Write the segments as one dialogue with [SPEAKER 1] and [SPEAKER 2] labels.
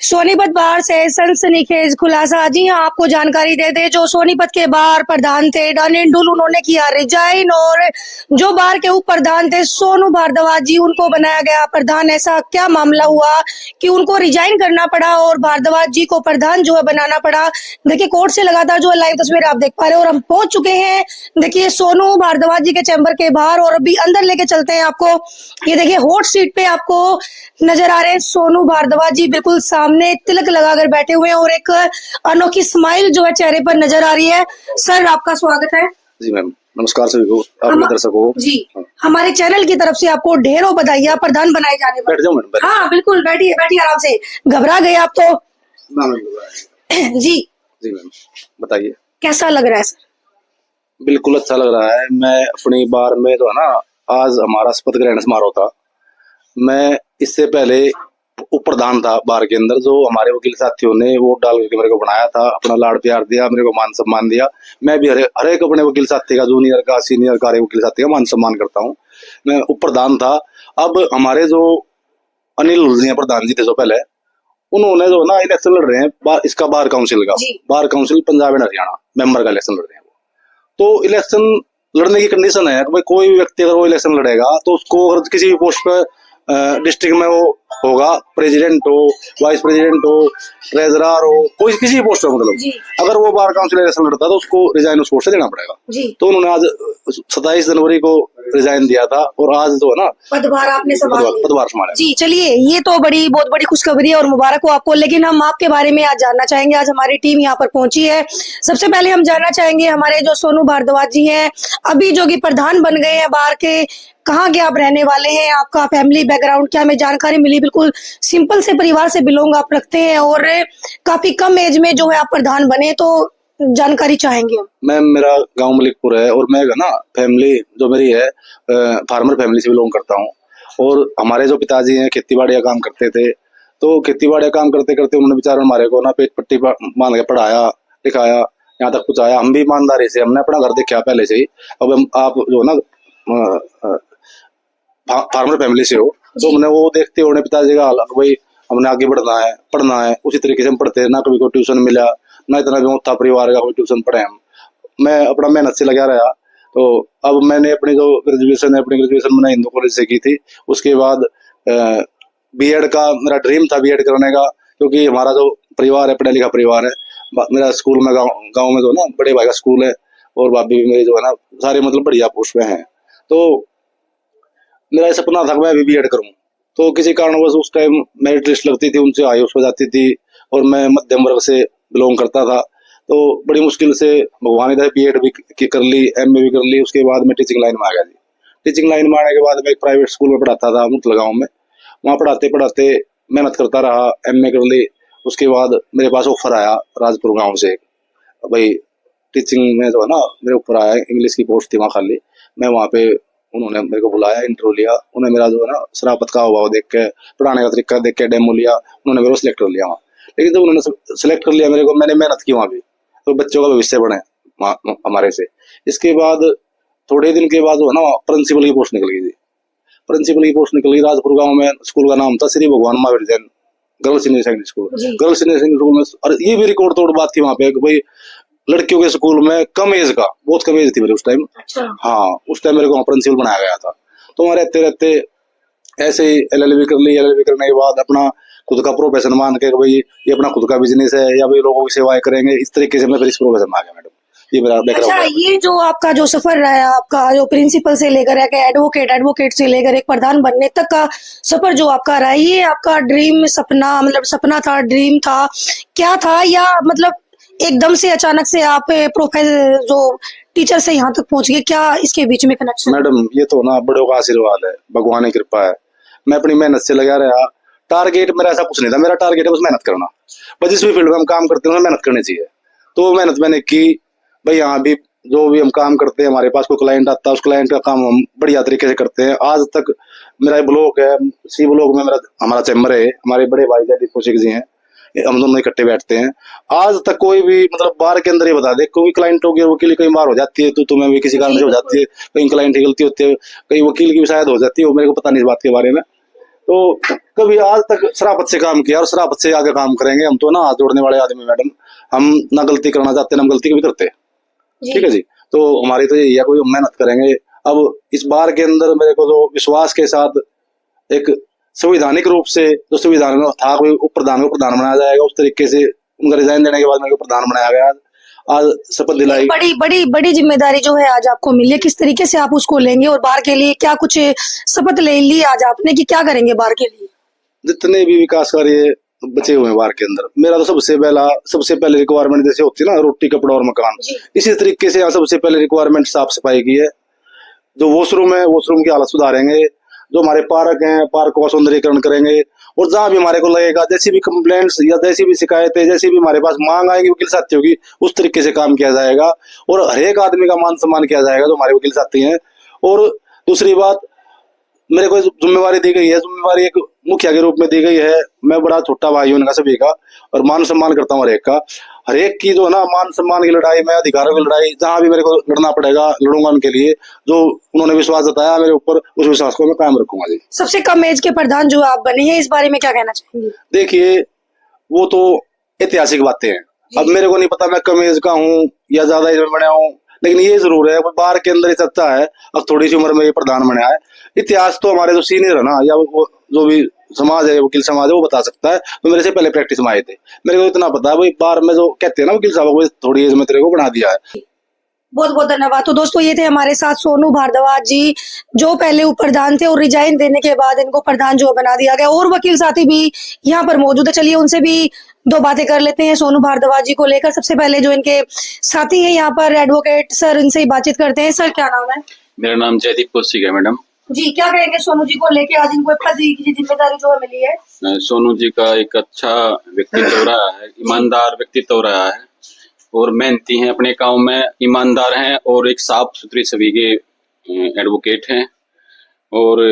[SPEAKER 1] सोनीपत बार से सनसनीखेज खुलासा। जी हाँ, आपको जानकारी दे दे, जो सोनीपत के बार प्रधान थे डन इंडुल, उन्होंने किया रिजाइन, और जो बार के उप प्रधान थे सोनू भारद्वाज जी, उनको बनाया गया प्रधान। ऐसा क्या मामला हुआ कि उनको रिजाइन करना पड़ा और भारद्वाज जी को प्रधान जो है बनाना पड़ा? देखिए, कोर्ट से लगातार जो लाइव तस्वीर आप देख पा रहे हो, और हम पहुंच चुके हैं देखिए सोनू भारद्वाज जी के चैम्बर के बाहर, और अभी अंदर लेके चलते हैं आपको। ये देखिए हॉट सीट पे आपको नजर आ रहे हैं सोनू भारद्वाज जी, बिल्कुल सामने तिलक लगाकर बैठे हुए हैं और एक अनोखी स्माइल जो है चेहरे पर नजर आ रही है। सर, आपका स्वागत है।
[SPEAKER 2] जी मैम, नमस्कार सभी को, अपने दर्शकों को।
[SPEAKER 1] जी, हमारे चैनल की तरफ से आपको ढेरों बधाइयां प्रधान बनाए जाने पर।
[SPEAKER 2] बैठ जाओ मैडम।
[SPEAKER 1] हाँ बिल्कुल, बैठिए बैठिए आराम से। घबरा गए आप तो?
[SPEAKER 2] ना मैम।
[SPEAKER 1] जी
[SPEAKER 2] जी मैम, बताइए
[SPEAKER 1] कैसा लग रहा है सर?
[SPEAKER 2] बिल्कुल अच्छा लग रहा है। मैं अपनी बार में जो है ना, आज हमारा शपथ ग्रहण समारोह था। मैं इससे पहले उप प्रधान था बार के अंदर, जो हमारे वकील साथियों ने वोट डाल के मेरे को बनाया था, अपना लाड़ प्यार दिया, मेरे को मान सम्मान दिया। मैं भी हर एक अपने वकील साथी का, जूनियर का, सीनियर का, वकील साथी का मान सम्मान करता हूँ। मैं उप प्रधान था। अब हमारे जो अनिल उलझिया प्रधान जी थे जो पहले, उन्होंने जो ना इलेक्शन लड़ रहे हैं इसका बार काउंसिल का, bar council Punjab and Haryana member का इलेक्शन लड़ रहे हैं। तो इलेक्शन लड़ने की कंडीशन है कि भाई कोई भी व्यक्ति अगर वो इलेक्शन लड़ेगा तो उसको अगर किसी भी पोस्ट पे डिस्ट्रिक्ट में वो होगा, प्रेसिडेंट हो, वाइस प्रेसिडेंट हो, ट्रेजरर हो, कोई किसी भी पोस्ट पे, मतलब अगर वो बार काउंसिल इलेक्शन लड़ता है तो उसको रिजाइन उस पोस्ट से देना पड़ेगा। तो उन्होंने आज 27 जनवरी को रिजाइन दिया था और आज जो है ना
[SPEAKER 1] पदभार आपने
[SPEAKER 2] पदभार संभाला।
[SPEAKER 1] जी चलिए, ये तो बहुत बड़ी खुशखबरी है और मुबारक हो आपको। लेकिन हम आपके बारे में आज जानना चाहेंगे। आज हमारी टीम यहाँ पर पहुंची है। सबसे पहले हम जानना चाहेंगे, हमारे जो सोनू भारद्वाज जी हैं, अभी जो कि प्रधान बन गए हैं बार के, कहाँ के आप रहने वाले हैं? आपका फैमिली बैकग्राउंड क्या? हमें जानकारी मिली, बिल्कुल सिंपल से परिवार से बिलोंग आप रखते हैं और काफी कम एज में जो है आप प्रधान बने, तो जानकारी चाहेंगे हम।
[SPEAKER 2] मैम, मेरा गांव मलिकपुर है और मैं ना फैमिली जो मेरी है फार्मर फैमिली से बिलोंग करता हूँ। और हमारे जो पिताजी हैं खेती बाड़ी का काम करते थे, तो खेती बाड़ी का काम करते करते उन्होंने बेचारों हमारे को ना पेट पट्टी बांध के पढ़ाया लिखाया, यहाँ तक पहुंचाया। हम भी ईमानदारी से, हमने अपना घर देखा पहले से ही। अब हम आप जो ना फार्मर फैमिली से हो, तो हमने वो देखते हो पिताजी का हाल, भाई हमने आगे बढ़ना है, पढ़ना है, उसी तरीके से हम पढ़ते हैं। ना कभी कोई ट्यूशन मिला, ना इतना भी था परिवार का कोई ट्यूशन पढ़े हम। मैं अपना मेहनत से लगा रहा। तो अब मैंने अपनी जो ग्रेजुएशन है, अपनी ग्रेजुएशन मैंने हिंदू कॉलेज से की थी। उसके बाद बीएड का मेरा ड्रीम था, बीएड करने का, क्योंकि हमारा जो परिवार है पढ़ा लिखा परिवार है। मेरा स्कूल में गाँव में जो ना बड़े भाई का स्कूल है और भाभी भी मेरी जो है ना सारे मतलब बढ़िया पोस्ट में है। तो मेरा सपना था मैं भी बीएड करूं। तो किसी कारणवश उस टाइम मेरिट लिस्ट लगती थी, उनसे हाई उस पर जाती थी और मैं मध्यम वर्ग से बिलोंग करता था। तो बड़ी मुश्किल से भगवान इधर बीएड भी कर ली, एमए भी कर ली। उसके बाद मैं टीचिंग लाइन में आ गया जी। टीचिंग लाइन में आने के बाद मैं एक प्राइवेट स्कूल में पढ़ाता था मुतल गाँव में। वहाँ पढ़ाते पढ़ाते मेहनत करता रहा, एमए कर ली। उसके बाद मेरे पास ऑफर आया राजपुर गाँव से, भाई टीचिंग में जो है ना मेरे ऊपर आया, इंग्लिश की पोस्ट थी वहाँ खाली। मैं वहाँ पे, उन्होंने मेरे को बुलाया, इंटरव्यू लिया। उन्होंने मेरा जो है ना शराफत का अभाव देख के, पढ़ाने का तरीका देख के डेमो लिया, उन्होंने मेरे को सिलेक्ट कर लिया वहाँ। लेकिन जब उन्होंने सिलेक्ट कर लिया मेरे को, मैंने मेहनत की वहाँ भी, तो बच्चों का भविष्य बने हमारे से। इसके बाद थोड़े दिन के बाद जो है ना प्रिंसिपल की पोस्ट निकल गई थी। प्रिंसिपल की पोस्ट निकल गई राजपुर गाँव में। स्कूल का नाम था श्री भगवान Mahavir Jain girls senior secondary school. Girls senior secondary school में, और ये भी रिकॉर्ड तोड़ बात थी वहाँ पे, भाई लड़कियों के स्कूल में कम एज का, बहुत कम एज थी मेरे उस टाइम। अच्छा। हाँ, उस टाइम मेरे को प्रिंसिपल बनाया गया था। तो वहाँ रहते रहते ऐसे ही एलएलबी कर ली। एलएलबी करने के बाद अपना खुद का प्रोफेशन मान के, भाई ये अपना खुद का बिजनेस है या भाई लोगों की सेवाएं करेंगे, इस तरीके से मैं फिर इस प्रोफेशन में आ गया मैडम। ये मेरा बैकग्राउंड है।
[SPEAKER 1] ये जो आपका जो सफर रहा है, आपका जो प्रिंसिपल से लेकर एडवोकेट से लेकर एक प्रधान बनने तक का सफर जो आपका रहा है, ये आपका ड्रीम सपना, मतलब सपना था, ड्रीम था, क्या था? या मतलब एकदम से अचानक से आप प्रोफेसर जो टीचर से यहाँ तक पहुंच गए, क्या इसके बीच में कनेक्शन?
[SPEAKER 2] मैडम, ये तो ना बड़ों का आशीर्वाद है, भगवान की कृपा है। मैं अपनी मेहनत से लगा रहा। टारगेट मेरा ऐसा कुछ नहीं था, मेरा टारगेट है बस मेहनत करना। बस जिस भी फील्ड में हम काम करते हैं मेहनत करनी चाहिए। तो मेहनत मैंने की भाई। यहाँ भी जो भी हम काम करते हैं, हमारे पास कोई क्लाइंट आता है, उस क्लाइंट का काम हम बढ़िया तरीके से करते हैं। आज तक मेरा ब्लॉक है, सी ब्लॉक में हमारा चैम्बर है। हमारे बड़े भाई दीपू सिंह जी हैं, हम दोनों इकट्ठे बैठते हैं। आज तक कोई भी मतलब बार के अंदर ही बता दे, कोई क्लाइंट हो गया, वकील कई बार हो जाती है, तो तुम्हें भी किसी कारण से हो जाती है, कहीं क्लाइंट की गलती होती है, कहीं वकील की भी शायद हो जाती है, मेरे को पता नहीं इस बात के बारे में। तो कभी आज तक शराफत से काम किया और शराफत से आगे काम करेंगे। हम तो ना हाथ जोड़ने वाले आदमी मैडम, हम ना गलती करना चाहते ना हम गलती कभी करते। ठीक है जी, तो हमारी तो यही है, कोई मेहनत करेंगे। अब इस बार के अंदर मेरे को जो विश्वास के साथ एक संवैधानिक रूप से जो संविधान में था, कोई उप प्रधान को प्रधान बनाया जाएगा, उस तरीके से उनका रिजाइन देने के बाद मेरे को प्रधान बनाया गया। आज शपथ दिलाई।
[SPEAKER 1] बड़ी बड़ी बड़ी जिम्मेदारी जो है आज आपको मिली है, किस तरीके से आप उसको लेंगे और बार के लिए क्या कुछ शपथ ले ली आज आपने कि क्या करेंगे बार के लिए?
[SPEAKER 2] जितने भी विकास कार्य बचे हुए हैं बार के अंदर, मेरा तो सबसे पहले रिक्वायरमेंट जैसे होती है ना, रोटी कपड़ा और मकान, इसी तरीके से यहाँ सबसे पहले रिक्वायरमेंट साफ सफाई की है। जो वॉशरूम है, वॉशरूम की हालत सुधारेंगे। जो हमारे पार्क हैं, पार्क का सौंदर्यीकरण करेंगे। और जहां भी हमारे को लगेगा, जैसी भी कंप्लेंट्स या जैसी भी शिकायतें, जैसी भी हमारे पास मांग आएगी वकील साथियों की, उस तरीके से काम किया जाएगा और हर एक आदमी का मान सम्मान किया जाएगा जो हमारे वकील साथी हैं। और दूसरी बात, मेरे को जिम्मेवारी दी गई है, जिम्मेवारी एक मुखिया के रूप में दी गई है। मैं बड़ा छोटा भाई हूं उनका सभी का और मान सम्मान करता हूँ हर एक की जो है ना, मान सम्मान की लड़ाई, मैं अधिकारों की लड़ाई, जहां भी मेरे को लड़ना पड़ेगा लड़ूंगा उनके लिए। जो उन्होंने विश्वास जताया मेरे ऊपर, उस विश्वास को मैं कायम रखूंगा जी।
[SPEAKER 1] सबसे कम एज के प्रधान जो आप बने हैं, इस बारे में क्या कहना चाहेंगे?
[SPEAKER 2] देखिए, वो तो ऐतिहासिक बातें हैं। अब मेरे को नहीं पता मैं कम एज का हूँ या ज्यादा एज में बना हूँ, लेकिन ये जरूर है बार के अंदर चर्चा है, अब थोड़ी सी उम्र में ये प्रधान बना है। इतिहास तो हमारे जो सीनियर है ना, या वो जो भी समाज है, वकील समाज है, वो बता सकता है। तो मेरे से पहले प्रैक्टिस में आए थे, मेरे को इतना पता है भाई, बार में जो कहते हैं ना वकील साहब को, थोड़ी एज में तेरे को बना दिया है।
[SPEAKER 1] बहुत बहुत धन्यवाद। तो दोस्तों, ये थे हमारे साथ सोनू भारद्वाज जी, जो पहले उप प्रधान थे और रिजाइन देने के बाद इनको प्रधान जो बना दिया गया। और वकील साथी भी यहाँ पर मौजूद है, चलिए उनसे भी दो बातें कर लेते हैं सोनू भारद्वाज जी को लेकर। सबसे पहले जो इनके साथी हैं यहाँ पर एडवोकेट सर, इनसे ही बातचीत करते हैं। सर, क्या नाम है?
[SPEAKER 3] मेरा नाम जयदीप कौशिक है मैडम
[SPEAKER 1] जी। क्या कहेंगे सोनू जी को लेके, आज इनको पद की जिम्मेदारी जो है मिली है?
[SPEAKER 3] सोनू जी का एक अच्छा व्यक्तित्व रहा है, ईमानदार व्यक्तित्व रहा है और मेहनती हैं, अपने काम में ईमानदार हैं और एक साफ सुथरी छवि के एडवोकेट हैं। और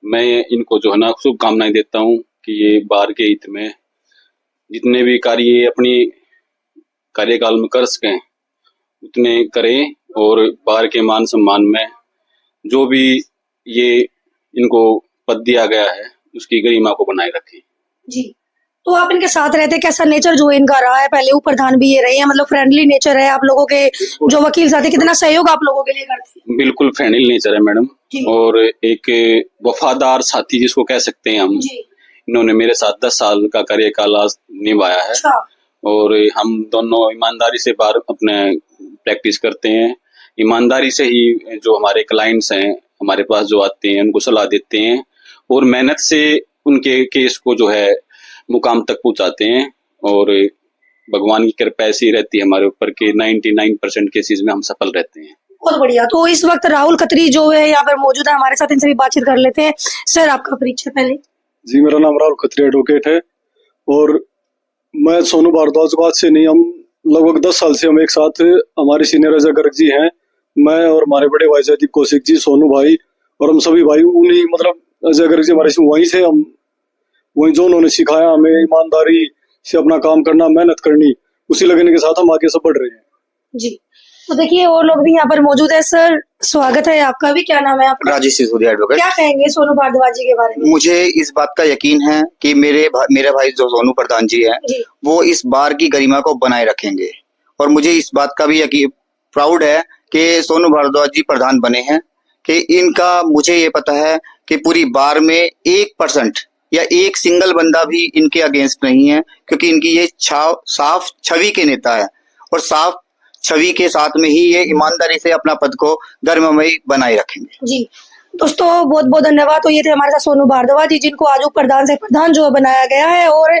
[SPEAKER 3] मैं इनको जो है ना शुभकामनाएं देता हूं कि ये बार के हित में जितने भी कार्य अपनी कार्यकाल में कर सकें उतने करें और बार के मान सम्मान में जो भी ये इनको पद दिया गया है उसकी गरिमा को बनाए रखें
[SPEAKER 1] जी। तो आप इनके साथ रहते, कैसा नेचर जो इनका रहा है? पहले उप प्रधान भी ये रहे हैं, मतलब फ्रेंडली नेचर है आप लोगों के, जो वकील साथी कितना सहयोग आप लोगों के लिए करते हैं?
[SPEAKER 3] बिल्कुल फ्रेंडली नेचर है मैडम, और एक वफादार साथी जिसको कह सकते हैं हम। इन्होंने मेरे साथ 10 साल का कार्यकाल आज निभाया है।
[SPEAKER 1] अच्छा।
[SPEAKER 3] और हम दोनों ईमानदारी से बार अपने प्रैक्टिस करते हैं। ईमानदारी से ही जो हमारे क्लाइंट्स हैं, हमारे पास जो आते हैं, उनको सलाह देते हैं और मेहनत से उनके केस को जो है मुकाम तक पहुंचाते हैं। और भगवान की कृपा ऐसी रहती है हमारे ऊपर कि 99% केसेस में हम सफल रहते हैं।
[SPEAKER 1] बहुत बढ़िया। तो इस वक्त राहुल खत्री जो है यहाँ पर मौजूद है हमारे साथ, इनसे भी बातचीत कर लेते हैं। सर, आपका परिचय पहले।
[SPEAKER 4] जी, मेरा नाम राहुल खत्री एडवोकेट है और मैं सोनू भारद्वाज को आज से नहीं, हम लगभग 10 साल से हम एक साथ, हमारे सीनियर अजय गर्ग जी हैं, मैं और हमारे बड़े भाई जयदीप कौशिक जी, सोनू भाई और हम सभी भाई, उन्हीं मतलब अजय गर्ग जी हमारे वहीं से, हम वहीं जो उन्होंने सिखाया हमें ईमानदारी से अपना काम करना, मेहनत करनी, उसी लगने के साथ हम आगे सब बढ़ रहे हैं
[SPEAKER 1] जी। तो देखिए और लोग भी यहाँ पर मौजूद है। सर, स्वागत है आपका भी। क्या नाम है आपका?
[SPEAKER 5] राजेश सिसोदिया एडवोकेट।
[SPEAKER 1] क्या कहेंगे सोनू भारद्वाज जी के बारे में?
[SPEAKER 5] मुझे इस बात का यकीन है कि मेरे भाई जो सोनू प्रधान जी हैं, वो इस बार की गरिमा को बनाए रखेंगे। और मुझे इस बात का भी यकीन, प्राउड है कि सोनू भारद्वाज जी प्रधान बने हैं, कि इनका, मुझे ये पता है कि पूरी बार में 1% या एक सिंगल बंदा भी इनके अगेंस्ट नहीं है, क्योंकि इनकी ये साफ छवि के नेता है और साफ छवि के साथ में ही ये ईमानदारी से अपना पद को गर्ममयी बनाए रखेंगे।
[SPEAKER 1] जी दोस्तों, बहुत बहुत धन्यवाद। तो ये थे हमारे साथ सोनू भारद्वाज जी, जिनको आज प्रधान से प्रधान जो बनाया गया है और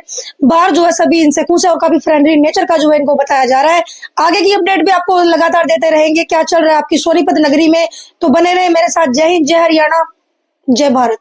[SPEAKER 1] बार जो है सभी इनसे खुश है और काफी फ्रेंडली नेचर का जो है इनको बताया जा रहा है। आगे की अपडेट भी आपको लगातार देते रहेंगे, क्या चल रहा है आपकी सोनीपत नगरी में। तो बने रहे मेरे साथ। जय हिंद, जय हरियाणा, जय भारत।